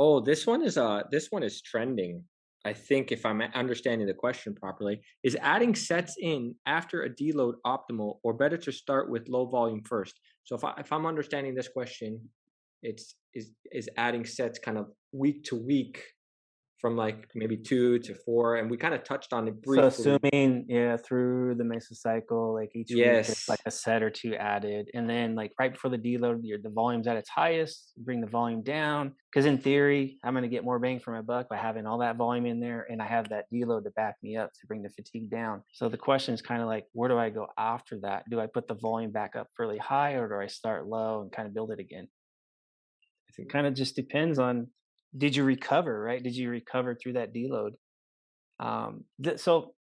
Oh, this one is trending. I think if I'm understanding the question properly, is adding sets in after a deload optimal or better to start with low volume first? So if I'm understanding this question, it's is adding sets kind of week to week from like maybe 2 to 4, and we kind of touched on it So briefly. assuming, yeah, through the mesocycle, like each week there's like Yes. a set or two added, and then like right before the deload, the volume's at its highest, bring the volume down. Because in theory, I'm going to get more bang for my buck by having all that volume in there, and I have that deload to back me up to bring the fatigue down. So the question is kind of like, where do I go after that? Do I put the volume back up really high, or do I start low and kind of build it again? It kind of just depends on, did you recover, right? Did you recover through that deload? So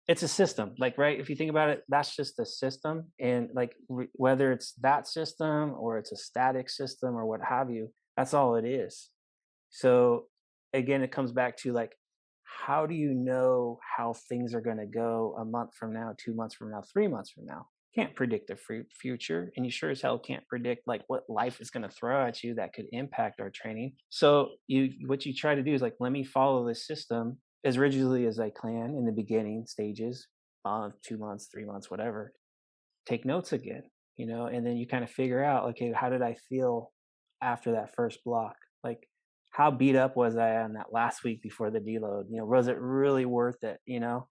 it's a system, like, right? If you think about it, that's just a system, and like whether it's that system or it's a static system or what have you, that's all it is. So again, it comes back to like, how do you know how things are going to go a month from now, 2 months from now, 3 months from now? Can't predict the future, and you sure as hell can't predict like what life is going to throw at you that could impact our training. So what you try to do is like, let me follow this system as rigidly as I can in the beginning stages, 2 months, 3 months, whatever. Take notes again, and then you kind of figure out, okay, how did I feel after that first block? Like, how beat up was I on that last week before the deload? Was it really worth it?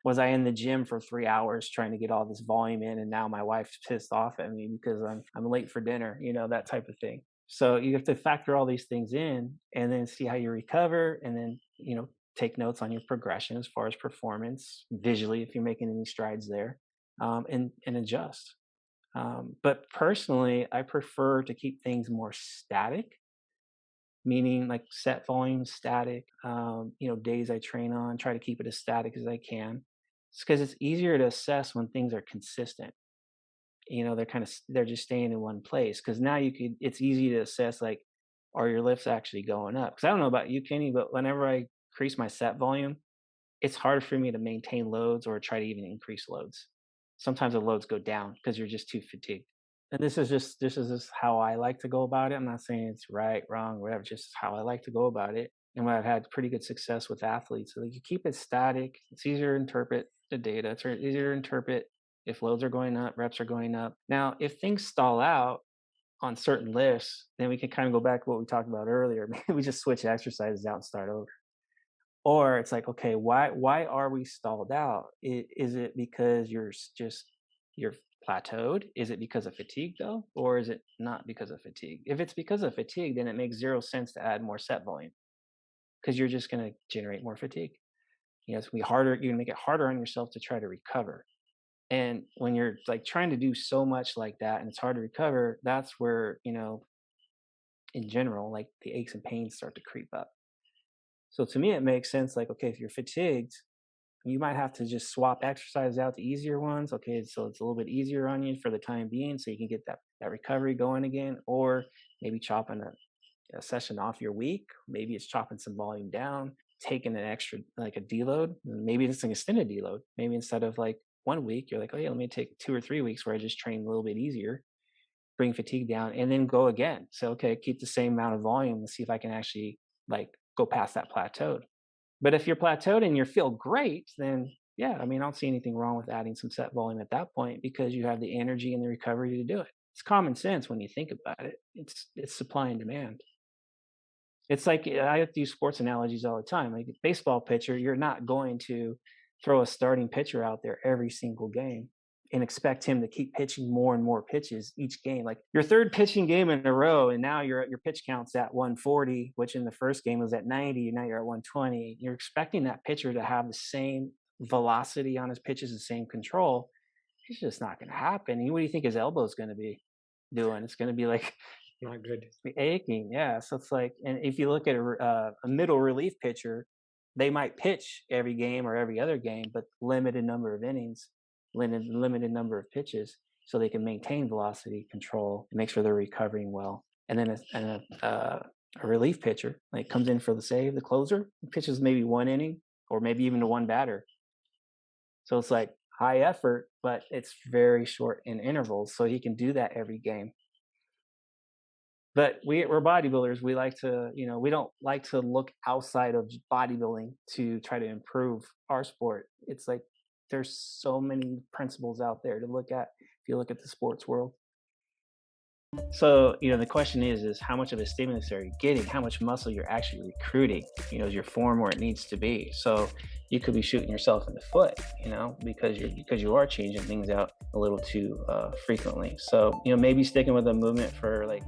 Was I in the gym for 3 hours trying to get all this volume in, and now my wife's pissed off at me because I'm late for dinner? That type of thing. So you have to factor all these things in, and then see how you recover, and then take notes on your progression as far as performance visually if you're making any strides there, and adjust. But personally, I prefer to keep things more static, meaning like set volume static. Days I train on, try to keep it as static as I can. It's because it's easier to assess when things are consistent. They're just staying in one place. Because now it's easy to assess, like, are your lifts actually going up? Because I don't know about you, Kenny, but whenever I increase my set volume, it's harder for me to maintain loads or try to even increase loads. Sometimes the loads go down because you're just too fatigued. And this is just how I like to go about it. I'm not saying it's right, wrong, whatever, just how I like to go about it. And I've had pretty good success with athletes. So you keep it static. It's easier to interpret the data. It's easier to interpret if loads are going up, reps are going up. Now, if things stall out on certain lifts, then we can kind of go back to what we talked about earlier. Maybe we just switch exercises out and start over. Or it's like, okay, why are we stalled out? Is it because you're plateaued? Is it because of fatigue though, or is it not because of fatigue? If it's because of fatigue, then it makes zero sense to add more set volume because you're just going to generate more fatigue. It's gonna be harder. You're gonna make it harder on yourself to try to recover. And when you're like trying to do so much like that and it's hard to recover, that's where in general, like the aches and pains start to creep up. So to me, it makes sense. Like, okay, if you're fatigued, you might have to just swap exercises out to easier ones. Okay, so it's a little bit easier on you for the time being, so you can get that recovery going again. Or maybe chopping a session off your week. Maybe it's chopping some volume down, taking an extra like a deload. Maybe it's an extended deload. Maybe instead of like 1 week, you're like, oh yeah, let me take 2 or 3 weeks where I just train a little bit easier, bring fatigue down, and then go again. So okay, keep the same amount of volume and see if I can actually like go past that plateau. But if you're plateaued and you feel great, then yeah, I mean, I don't see anything wrong with adding some set volume at that point because you have the energy and the recovery to do it. It's common sense when you think about it. It's supply and demand. It's like I have to use sports analogies all the time. Like a baseball pitcher, you're not going to throw a starting pitcher out there every single game and expect him to keep pitching more and more pitches each game. Like your third pitching game in a row, and now your pitch count's at 140, which in the first game was at 90. Now you're at 120. You're expecting that pitcher to have the same velocity on his pitches, the same control. It's just not going to happen. And what do you think his elbow is going to be doing? It's going to be like Not good. aching, yeah. So it's like, and if you look at a middle relief pitcher, they might pitch every game or every other game, but limited number of innings, limited number of pitches, so they can maintain velocity control and make sure they're recovering well. And then a relief pitcher like comes in for the save, the closer, pitches maybe one inning or maybe even to one batter. So it's like high effort, but it's very short in intervals, so he can do that every game. But we're bodybuilders. We like to, we don't like to look outside of bodybuilding to try to improve our sport. It's like there's so many principles out there to look at if you look at the sports world. So, the question is how much of a stimulus are you getting? How much muscle you're actually recruiting? Is your form where it needs to be? So you could be shooting yourself in the foot, because you are changing things out a little too frequently. So, maybe sticking with a movement for like